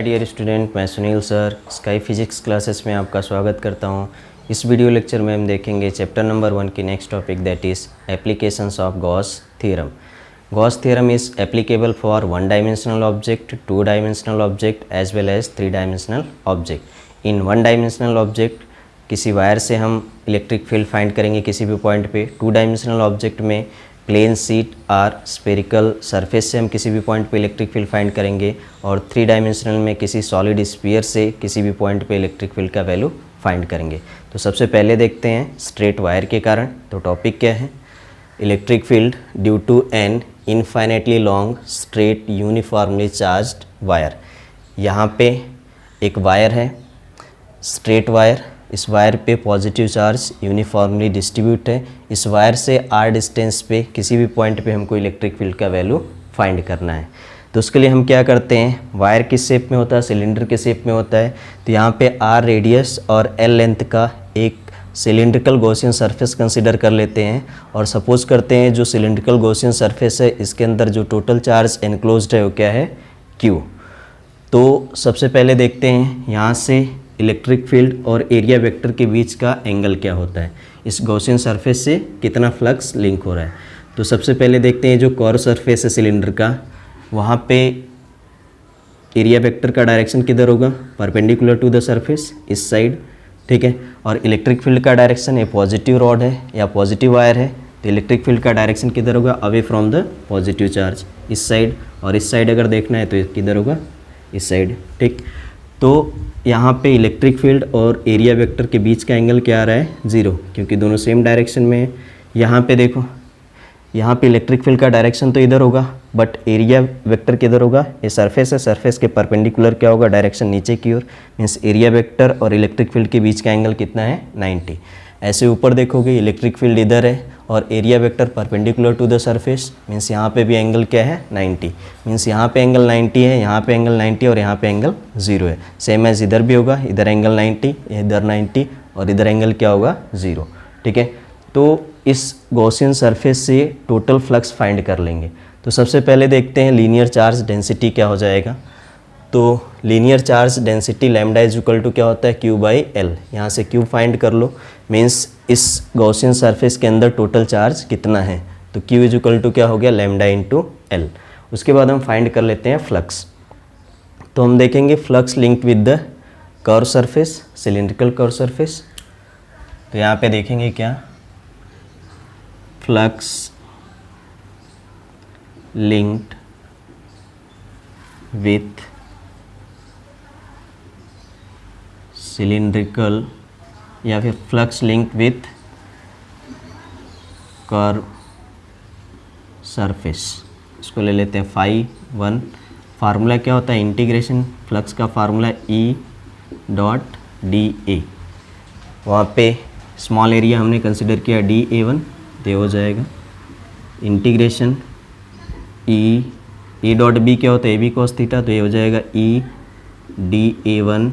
My dear student, मैं Sunil sir sky physics classes में आपका स्वागत करता हूं। इस वीडियो लेक्चर में हम देखेंगे चैप्टर नंबर 1 की next topic that is applications of Gauss theorem. Gauss theorem is applicable for 1 dimensional object, 2 dimensional object as well as 3 dimensional object. In 1 dimensional object किसी वायर से हम इलेक्ट्रिक फील्ड फाइंड करेंगे किसी भी point पे। 2 dimensional object में plane sheet और spherical surface से हम किसी भी पॉइंट पे इलेक्ट्रिक फील्ड फाइंड करेंगे, और 3 डायमेंशनल में किसी सॉलिड स्फीयर से किसी भी पॉइंट पे इलेक्ट्रिक फील्ड का वैल्यू फाइंड करेंगे। तो सबसे पहले देखते हैं स्ट्रेट वायर के कारण। तो टॉपिक क्या है? Electric field due to an infinitely long straight uniformly charged wire. यहाँ पे एक वायर है, स्ट्रेट वायर। इस वायर पे पॉजिटिव चार्ज यूनिफॉर्मली डिस्ट्रीब्यूट है। इस वायर से आर डिस्टेंस पे किसी भी पॉइंट पे हमको इलेक्ट्रिक फील्ड का वैल्यू फाइंड करना है। तो उसके लिए हम क्या करते हैं, वायर किस शेप में होता है? सिलेंडर के शेप में होता है। तो यहाँ पे आर रेडियस और एल लेंथ का एक सिलेंड्रिकल गॉसियन सरफेस कंसिडर कर लेते हैं, और सपोज करते हैं जो सिलेंड्रिकल गॉसियन सरफेस है इसके अंदर जो टोटल चार्ज एनक्लोज्ड है वो क्या है? क्यू। तो सबसे पहले देखते हैं यहाँ से इलेक्ट्रिक फील्ड और एरिया वेक्टर के बीच का एंगल क्या होता है, इस गॉसियन सरफेस से कितना फ्लक्स लिंक हो रहा है। तो सबसे पहले देखते हैं जो कर्व सरफेस है सिलेंडर का, वहाँ पे एरिया वेक्टर का डायरेक्शन किधर होगा? परपेंडिकुलर टू द सरफेस, इस साइड, ठीक है। और इलेक्ट्रिक फील्ड का डायरेक्शन, ये पॉजिटिव रॉड है या पॉजिटिव वायर है, तो इलेक्ट्रिक फील्ड का डायरेक्शन किधर होगा? Away from the positive charge, इस साइड। और इस साइड अगर देखना है तो किधर होगा? इस साइड, ठीक। तो यहाँ पे इलेक्ट्रिक फील्ड और एरिया वेक्टर के बीच का एंगल क्या आ रहा है? 0, क्योंकि दोनों सेम डायरेक्शन में है। यहाँ पे देखो, यहाँ पे इलेक्ट्रिक फील्ड का डायरेक्शन तो इधर होगा, बट एरिया वेक्टर किधर होगा? ये सरफेस है, सरफेस के परपेंडिकुलर क्या होगा? डायरेक्शन नीचे की ओर। मीन्स एरिया वेक्टर और इलेक्ट्रिक फील्ड के बीच का एंगल कितना है? 90। ऐसे ऊपर देखोगे इलेक्ट्रिक फील्ड इधर है और area vector perpendicular to the surface, means यहाँ पे भी एंगल क्या है? 90। मीन्स यहाँ पे एंगल 90 है, यहाँ पे एंगल 90 और यहाँ पे एंगल 0 है। सेम एज इधर भी होगा, इधर एंगल 90, इधर 90 और इधर एंगल क्या होगा? 0, ठीक है। तो इस गॉसियन सरफेस से टोटल फ्लक्स फाइंड कर लेंगे। तो सबसे पहले देखते हैं लीनियर चार्ज डेंसिटी क्या हो जाएगा। तो linear charge density lambda is equal to क्या होता है? Q by L. यहाँ से Q फाइंड कर लो, मीन्स इस गॉसियन सरफेस के अंदर टोटल चार्ज कितना है। तो Q इज इक्वल टू क्या हो गया? Lambda into L. उसके बाद हम फाइंड कर लेते हैं फ्लक्स। तो हम देखेंगे flux linked with the curve surface, cylindrical curve surface. तो यहाँ पे देखेंगे क्या? फ्लक्स लिंक्ड विथ सिलिंड्रिकल या फिर flux link with curve surface, इसको ले लेते हैं φ1। फार्मूला क्या होता है? इंटीग्रेशन फ्लक्स का फार्मूला E डॉट dA। वहाँ पे स्मॉल एरिया हमने कंसिडर किया dA1, तो हो जाएगा इंटीग्रेशन E डॉट B क्या होता है? AB cos थीटा, तो ये हो जाएगा E dA1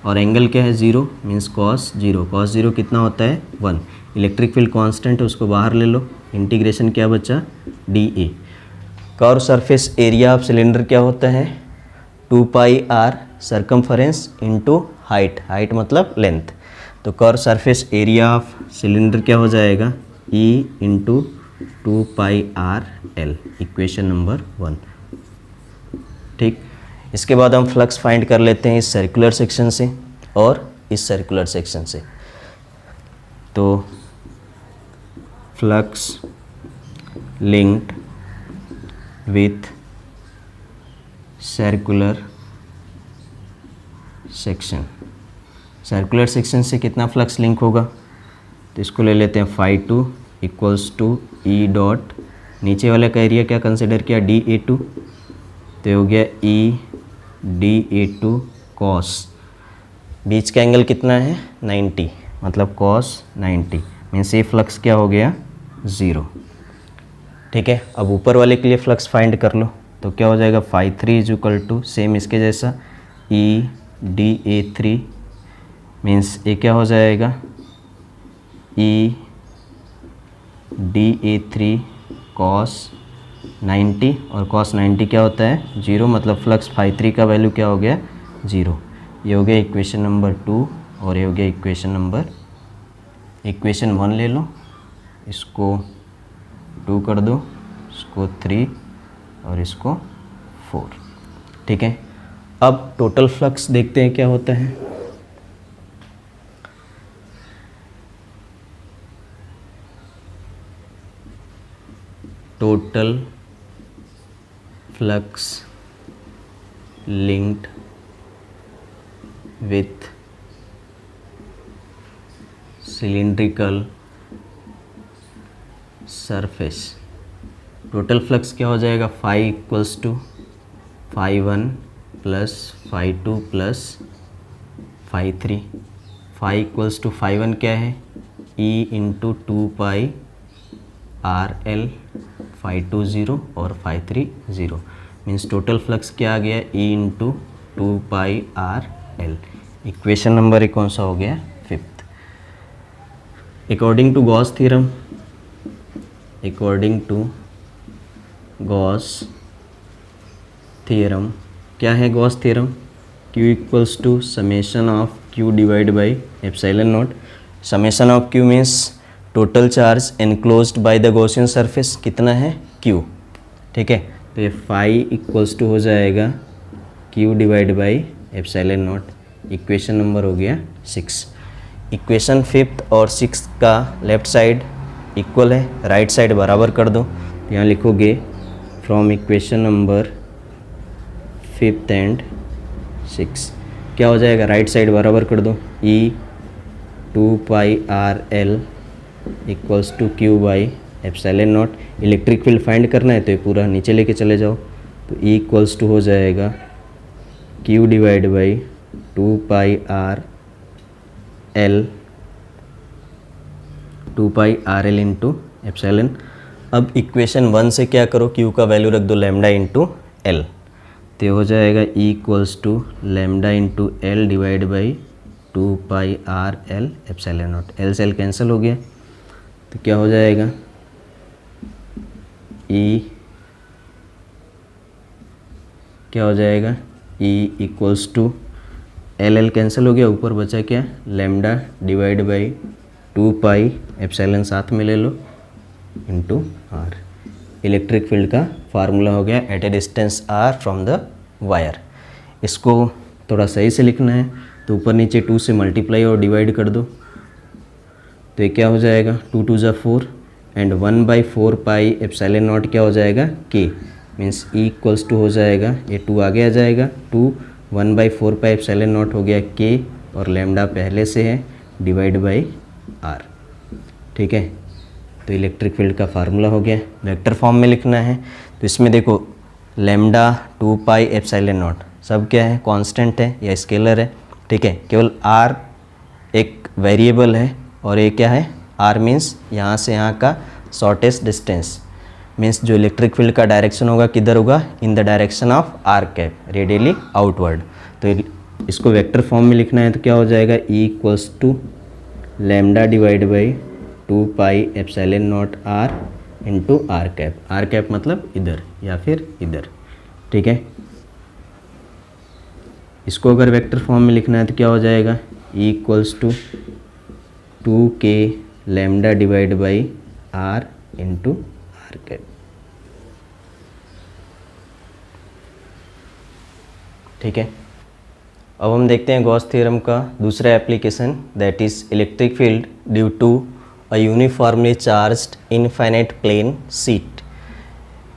और एंगल क्या है? 0, मीन्स cos 0। cos 0 कितना होता है? 1। इलेक्ट्रिक फील्ड कांस्टेंट है, उसको बाहर ले लो। इंटीग्रेशन क्या बचा? dA। Curve surface area of cylinder क्या होता है? 2 पाई r circumference into height, height मतलब लेंथ। तो curve surface area of cylinder क्या हो जाएगा? E इंटू 2 पाई r l, इक्वेशन नंबर 1, ठीक। इसके बाद हम फ्लक्स फाइंड कर लेते हैं इस सर्कुलर सेक्शन से और इस सर्कुलर सेक्शन से। तो flux linked with circular section, circular section से कितना फ्लक्स लिंक होगा? तो इसको ले लेते हैं φ2 इक्वल्स टू E डॉट, नीचे वाले का एरिया क्या कंसिडर किया? dA2, तो हो गया E dA2 cos, बीच का एंगल कितना है? 90, मतलब cos 90, मीन्स ये फ्लक्स क्या हो गया? 0, ठीक है। अब ऊपर वाले के लिए फ्लक्स फाइंड कर लो। तो क्या हो जाएगा? φ3 इज इक्वल टू सेम इसके जैसा E dA3, मीन्स ये क्या हो जाएगा? E dA3 cos 90 और cos 90 क्या होता है? 0, मतलब फ्लक्स φ3 का वैल्यू क्या हो गया? 0। ये हो गया इक्वेशन नंबर 2 और ये हो गया इक्वेशन 1 ले लो, इसको 2 कर दो, इसको 3 और इसको 4। ठीक है, अब टोटल फ्लक्स देखते हैं क्या होता है। Total flux linked with cylindrical surface। Total flux क्या हो जाएगा, phi equals to phi 1 plus phi 2 plus phi 3। Phi equals to phi 1 क्या है, E into 2 pi R L, phi 2 0 और फाई 3 0। मीन्स टोटल फ्लक्स क्या आ गया, E into 2 pi R L. Equation number कौन सा हो गया, 5th। According to Gauss theorem, क्या है Gauss theorem, Q equals to summation of Q divide by epsilon naught. Summation of Q means total charge enclosed by the Gaussian surface कितना है, Q। ठीक है, तो ये फाई इक्वल्स टू हो जाएगा Q divide by epsilon naught. Equation number हो गया 6। इक्वेशन 5th और 6th का लेफ्ट साइड इक्वल है, राइट साइड बराबर कर दो। यहाँ लिखोगे from equation number 5th and 6 क्या हो जाएगा, राइट साइड बराबर कर दो, E 2 pi R L equals to Q by epsilon naught. Electric field find करना है तो ये पूरा नीचे लेके चले जाओ, तो E इक्वल्स टू हो जाएगा Q divide by 2 pi R L into epsilon. अब इक्वेशन 1 से क्या करो, Q का वैल्यू रख दो लैम्डा इंटू एल, तो हो जाएगा E equals to lambda into L divide by 2 pi R L epsilon naught. L से एल कैंसिल हो गया, तो क्या हो जाएगा, E क्या हो जाएगा, E equals to L cancel हो गया, ऊपर बचा क्या, lambda divide by 2 pi epsilon साथ में ले लो इंटू आर। इलेक्ट्रिक फील्ड का फार्मूला हो गया at a distance R from the wire. इसको थोड़ा सही से लिखना है, तो ऊपर नीचे 2 से मल्टीप्लाई और डिवाइड कर दो, तो ये क्या हो जाएगा, 2 2 ज़ा 4 एंड 1/4 पाई एप्सिलॉन नॉट क्या हो जाएगा, K। Means E equals to हो जाएगा, ये 2 आगे आ जाएगा, 2 1/4 पाई एप्सिलॉन नॉट हो गया K और लैम्डा पहले से है डिवाइड बाई R। ठीक है, तो इलेक्ट्रिक फील्ड का फार्मूला हो गया। वेक्टर फॉर्म में लिखना है, तो इसमें देखो लैम्डा 2 पाई एप्सिलॉन नॉट सब क्या है, कांस्टेंट है या स्केलर है। ठीक है, केवल R एक वेरिएबल है और ये क्या है, R मीन्स यहाँ से यहाँ का शॉर्टेस्ट डिस्टेंस, मीन्स जो इलेक्ट्रिक फील्ड का डायरेक्शन होगा किधर होगा, in the direction of R cap, radially outward. तो इसको वेक्टर फॉर्म में लिखना है, तो क्या हो जाएगा, E equals to lambda divide by 2 pi epsilon naught R into R cap. R cap मतलब इधर या फिर इधर। ठीक है, इसको अगर वेक्टर फॉर्म में लिखना है तो क्या हो जाएगा, E equals to 2K lambda divide by R into R cap. ठीक है, अब हम देखते हैं गॉस थ्योरम का दूसरा application, that is electric field due to a uniformly charged infinite plane sheet.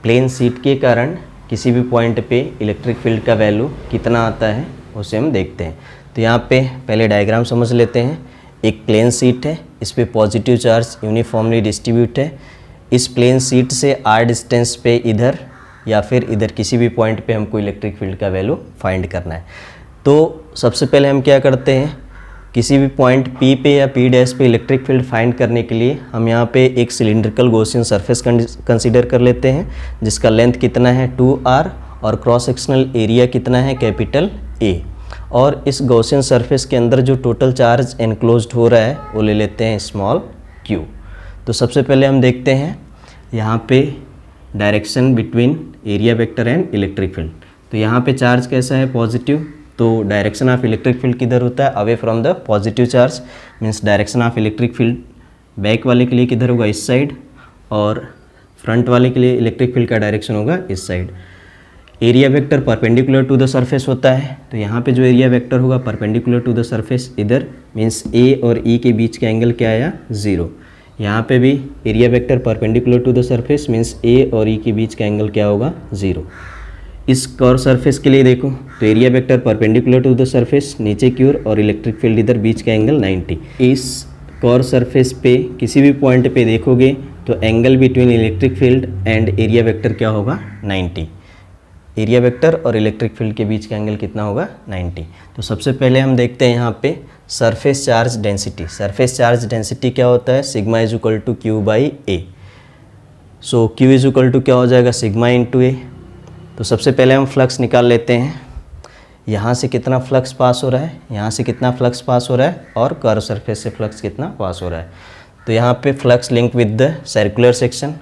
Plane sheet के कारण किसी भी पॉइंट पे इलेक्ट्रिक फील्ड का वैल्यू कितना आता है उसे हम देखते हैं। तो यहाँ पे पहले डायग्राम समझ लेते हैं। एक प्लेन शीट है, इस पे पॉजिटिव चार्ज यूनिफॉर्मली डिस्ट्रीब्यूट है। इस प्लेन शीट से r डिस्टेंस पे इधर या फिर इधर किसी भी पॉइंट पे हमको इलेक्ट्रिक फील्ड का वैल्यू फाइंड करना है। तो सबसे पहले हम क्या करते हैं, किसी भी पॉइंट P पे या P डैश पे इलेक्ट्रिक फील्ड फाइंड करने के लिए हम यहाँ पे एक सिलिंड्रिकल गॉसियन सरफेस कंसीडर कर लेते हैं, जिसका लेंथ कितना है 2r और क्रॉस सेक्शनल एरिया कितना है कैपिटल A। और इस गॉसियन सरफेस के अंदर जो टोटल चार्ज एनक्लोज्ड हो रहा है वो ले लेते हैं स्मॉल q। तो सबसे पहले हम देखते हैं यहाँ पे direction between area vector and electric field. तो यहाँ पे चार्ज कैसा है, पॉजिटिव, तो डायरेक्शन ऑफ इलेक्ट्रिक फील्ड किधर होता है, away from the positive charge, means direction of electric field back वाले के लिए किधर होगा, इस साइड, और फ्रंट वाले के लिए इलेक्ट्रिक फील्ड का डायरेक्शन होगा इस side. Area vector perpendicular to the surface होता है, तो यहाँ पे जो एरिया वेक्टर होगा परपेंडिकुलर टू द सरफेस इधर, मीन्स ए और ई के बीच का एंगल क्या आया, 0। यहाँ पे भी area vector perpendicular to the surface means A और ई के बीच का एंगल क्या होगा, 0। इस कर्व सरफेस के लिए देखो तो area vector perpendicular to the surface नीचे की ओर और इलेक्ट्रिक फील्ड इधर, बीच का एंगल 90। इस कर्व सरफेस पे किसी भी पॉइंट पे देखोगे तो angle between electric field and area vector क्या होगा, 90। एरिया वेक्टर और इलेक्ट्रिक फील्ड के बीच का एंगल कितना होगा, 90। तो सबसे पहले हम देखते हैं यहाँ पे surface charge density. Surface charge density क्या होता है, sigma is equal to Q by A. So Q is equal to क्या हो जाएगा, सिग्मा इंटू ए। तो सबसे पहले हम फ्लक्स निकाल लेते हैं। यहाँ से कितना फ्लक्स पास हो रहा है, यहाँ से कितना फ्लक्स पास हो रहा है, और कर्व सरफेस से फ्लक्स कितना पास हो रहा है। तो यहाँ पे flux link with the circular section.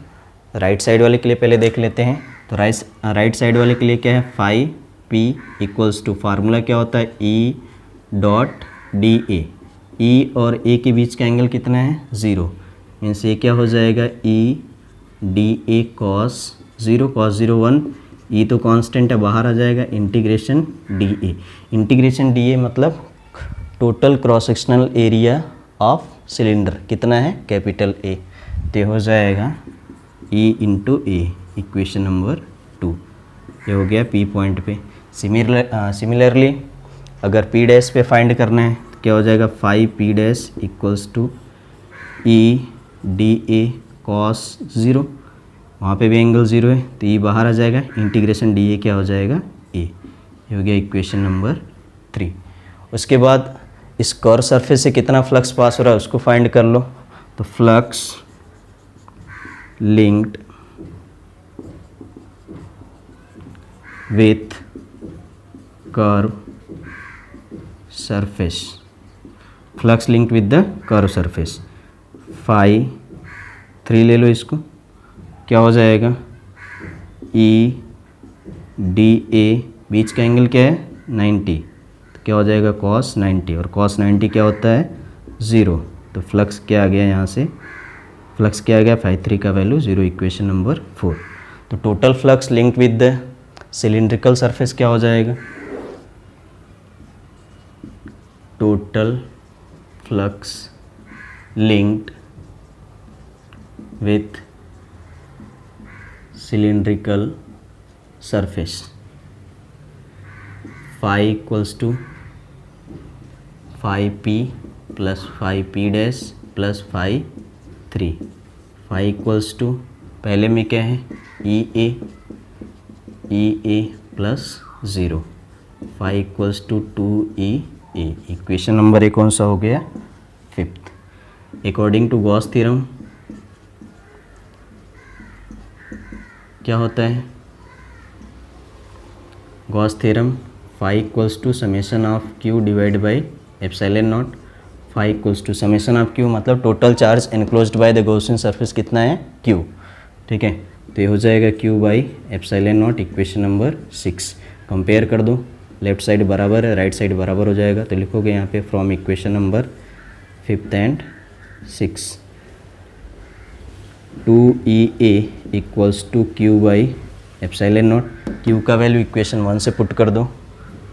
Right side वाले के लिए पहले देख लेते हैं। तो राइट साइड वाले के लिए क्या है, phi P equals to, formula क्या होता है, ई डॉट डी ए। ई और ए के बीच का एंगल कितना है, 0, मीन्स ये क्या हो जाएगा, E D A cos 0, cos 0 1, E तो कांस्टेंट है बाहर आ जाएगा, integration D A. Integration D A मतलब total cross sectional area of cylinder कितना है, कैपिटल ए। तो हो जाएगा E into A, equation number 2। ये हो गया पी पॉइंट पे। सिमिलरली अगर पी डैश पे फाइंड करना है तो क्या हो जाएगा, 5 P dash equals to E D A cos 0, वहाँ पे भी एंगल 0 है तो ई बाहर आ जाएगा, इंटीग्रेशन डी ए क्या हो जाएगा, ए। ये हो गया इक्वेशन नंबर 3। उसके बाद इस कर्व सरफेस से कितना फ्लक्स पास हो रहा है उसको फाइंड कर लो। तो flux linked with curve surface, flux linked with the curve surface, phi 3 ले लो इसको, क्या हो जाएगा, ई डी ए, बीच का एंगल क्या है, 90, तो क्या हो जाएगा कॉस 90, और कॉस 90 क्या होता है, 0। तो फ्लक्स क्या आ गया, यहाँ से फ्लक्स क्या आ गया, फाई 3 का वैल्यू 0, इक्वेशन नंबर 4। तो total flux linked with the cylindrical surface क्या हो जाएगा, total flux linked with cylindrical surface, phi equals to phi p plus phi p dash plus phi 3। phi equals to पहले में क्या है, E A plus 0, phi equals to 2e a। Equation number A कौन सा हो गया, 5th। According to Gauss theorem क्या होता है, Gauss theorem, phi equals to summation of Q divide by epsilon naught. Phi equals to summation of Q मतलब total charge enclosed by the Gaussian surface कितना है, क्यू, ठीक है। तो ये हो जाएगा Q by epsilon naught, equation number 6। Compare कर दो, लेफ्ट साइड बराबर है, राइट साइड बराबर हो जाएगा, तो लिखोगे यहाँ पे from equation number 5th and 6, 2EA equals to Q by epsilon naught. Q का वैल्यू इक्वेशन 1 से पुट कर दो,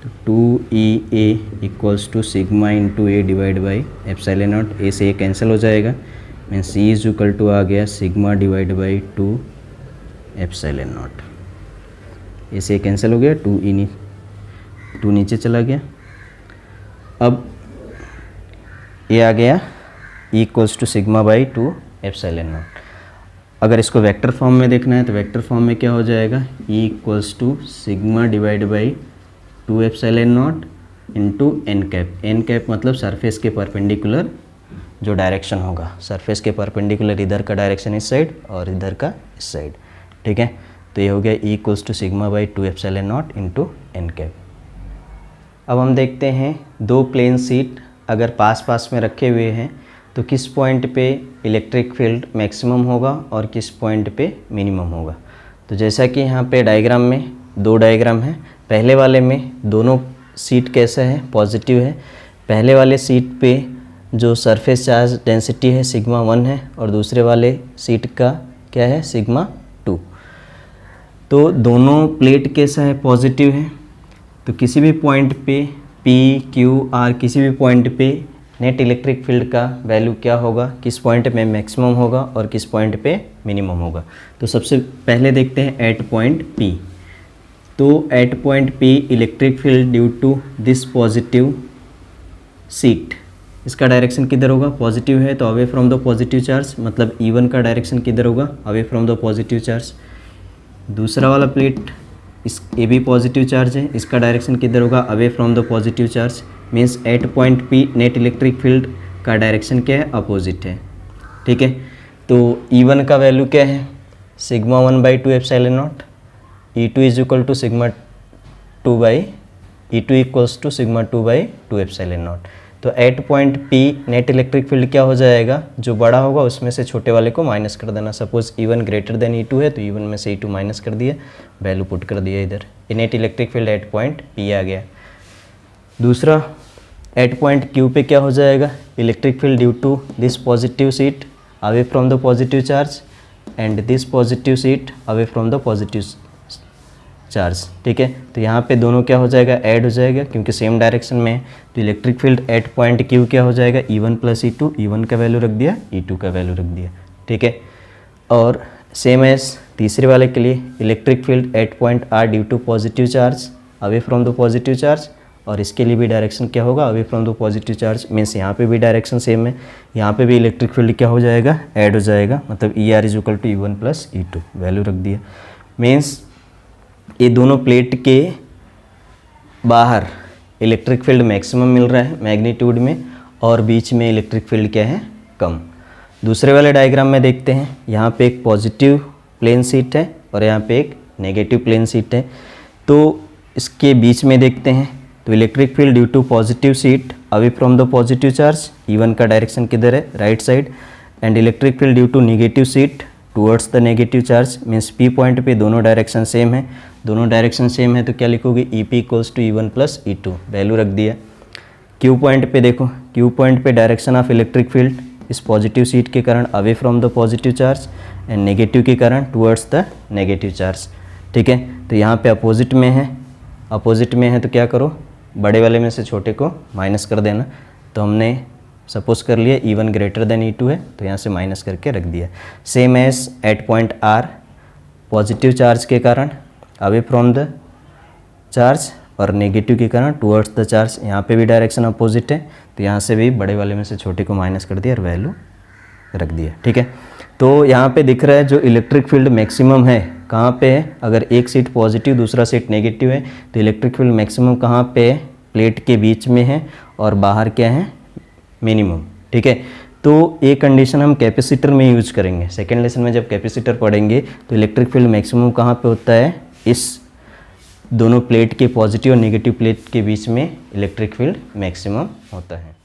तो 2EA equals to sigma into A divide by epsilon naught. A से ए कैंसिल हो जाएगा, mean C is equal to आ गया sigma divide by 2 epsilon naught. A से ए कैंसिल हो गया, 2 नीचे चला गया। अब ये आ गया E equals to sigma by 2 epsilon naught. अगर इसको वेक्टर फॉर्म में देखना है तो वेक्टर फॉर्म में क्या हो जाएगा, E equals to sigma divide by 2 epsilon naught into N cap. N cap मतलब सरफेस के परपेंडिकुलर जो डायरेक्शन होगा, सरफेस के परपेंडिकुलर इधर का डायरेक्शन इस साइड और इधर का इस साइड, ठीक है। तो ये हो गया E equals to sigma by 2 epsilon naught into N cap. अब हम देखते हैं दो प्लेन शीट अगर पास पास में रखे हुए हैं तो किस पॉइंट पे इलेक्ट्रिक फील्ड मैक्सिमम होगा और किस पॉइंट पे मिनिमम होगा। तो जैसा कि यहाँ पे डायग्राम में दो डायग्राम है, पहले वाले में दोनों सीट कैसा है, पॉजिटिव है। पहले वाले सीट पे जो सरफेस चार्ज डेंसिटी है सिग्मा 1 है और दूसरे वाले सीट का क्या है, सिग्मा 2। तो दोनों प्लेट कैसा है, पॉजिटिव है। तो किसी भी पॉइंट पे P, Q, R किसी भी पॉइंट पे नेट इलेक्ट्रिक फील्ड का वैल्यू क्या होगा, किस पॉइंट पे मैक्सिमम होगा और किस पॉइंट पे मिनिमम होगा। तो सबसे पहले देखते हैं एट पॉइंट P। तो at point P electric field due to this positive sheet, इसका डायरेक्शन किधर होगा, पॉजिटिव है तो away from the positive charge, मतलब E1 का डायरेक्शन किधर होगा, away from the positive charge. दूसरा वाला प्लेट इस ए भी पॉजिटिव चार्ज है, इसका डायरेक्शन किधर होगा, away from the positive charge. Means at point P net electric field का डायरेक्शन क्या है, अपोजिट है। ठीक है, तो E1 का वैल्यू क्या है, sigma 1/2 epsilon naught, E2 is equal to sigma 2 equals to sigma 2/2 epsilon naught. तो at point P net electric field क्या हो जाएगा, जो बड़ा होगा उसमें से छोटे वाले को माइनस कर देना। Suppose E1 greater than E2 है तो E1 में से E2 माइनस कर दिया, वैल्यू पुट कर दिया इधर। Net electric field at point P आ गया। दूसरा एट पॉइंट Q पे क्या हो जाएगा, electric field due to this positive sheet away from the positive charge and this positive sheet away from the positive charge. ठीक है, तो यहाँ पे दोनों क्या हो जाएगा, ऐड हो जाएगा क्योंकि सेम डायरेक्शन में है। तो electric field at point Q क्या हो जाएगा, E1 प्लस E2, E1 का वैल्यू रख दिया, E2 का वैल्यू रख दिया। ठीक है, और सेम एज तीसरे वाले के लिए electric field at point R due to positive charge away from the positive charge, और इसके लिए भी डायरेक्शन क्या होगा, away from the positive charge. Means यहाँ पे भी डायरेक्शन सेम है, यहाँ पे भी इलेक्ट्रिक फील्ड क्या हो जाएगा, ऐड हो जाएगा, मतलब ER is equal to E1 plus E2, value रख दिया। मीन्स ये दोनों प्लेट के बाहर इलेक्ट्रिक फील्ड मैक्सिमम मिल रहा है मैग्नीट्यूड में और बीच में इलेक्ट्रिक फील्ड क्या है, कम। दूसरे वाले डायग्राम में देखते हैं, यहाँ पे एक पॉजिटिव प्लेन सीट है और यहाँ पे एक नेगेटिव प्लेन सीट है। तो इसके बीच में देखते हैं, तो electric field due to positive sheet away from the positive charge, E1 का डायरेक्शन किधर है, right side, and electric field due to negative sheet towards the negative charge. Means P point पे दोनों डायरेक्शन सेम है, दोनों direction same है तो क्या लिखोगे, EP equals to E1 plus E2, value रख दिया। Q पॉइंट पे देखो, Q पॉइंट पे डायरेक्शन ऑफ इलेक्ट्रिक फील्ड इस पॉजिटिव सीट के कारण away from the positive charge and negative के कारण टूवर्ड्स द नेगेटिव चार्ज। ठीक है, तो यहाँ पे अपोजिट में है, अपोजिट में है तो क्या करो, बड़े वाले में से छोटे को माइनस कर देना। तो हमने सपोज कर लिया E1 ग्रेटर देन E2 है तो यहाँ से माइनस करके रख दिया। Same as at point R positive charge के कारण अवे फ्रॉम द चार्ज और नेगेटिव के कारण टुवर्ड्स द चार्ज, यहाँ पे भी डायरेक्शन अपोजिट है तो यहाँ से भी बड़े वाले में से छोटे को माइनस कर दिया और वैल्यू रख दिया। ठीक है, तो यहाँ पे दिख रहा है जो इलेक्ट्रिक फील्ड मैक्सिमम है कहाँ पे है, अगर एक सीट पॉजिटिव दूसरा सीट नेगेटिव है तो इलेक्ट्रिक फील्ड मैक्सिमम कहाँ पे है, प्लेट के बीच में है और बाहर क्या है, मिनिमम। ठीक है, तो ये कंडीशन हम कैपेसिटर में यूज करेंगे। सेकेंड लेसन में जब कैपेसिटर पढ़ेंगे तो इलेक्ट्रिक फील्ड मैक्सिमम कहाँ पे होता है, इस दोनों प्लेट के पॉजिटिव और नेगेटिव प्लेट के बीच में इलेक्ट्रिक फील्ड मैक्सिमम होता है।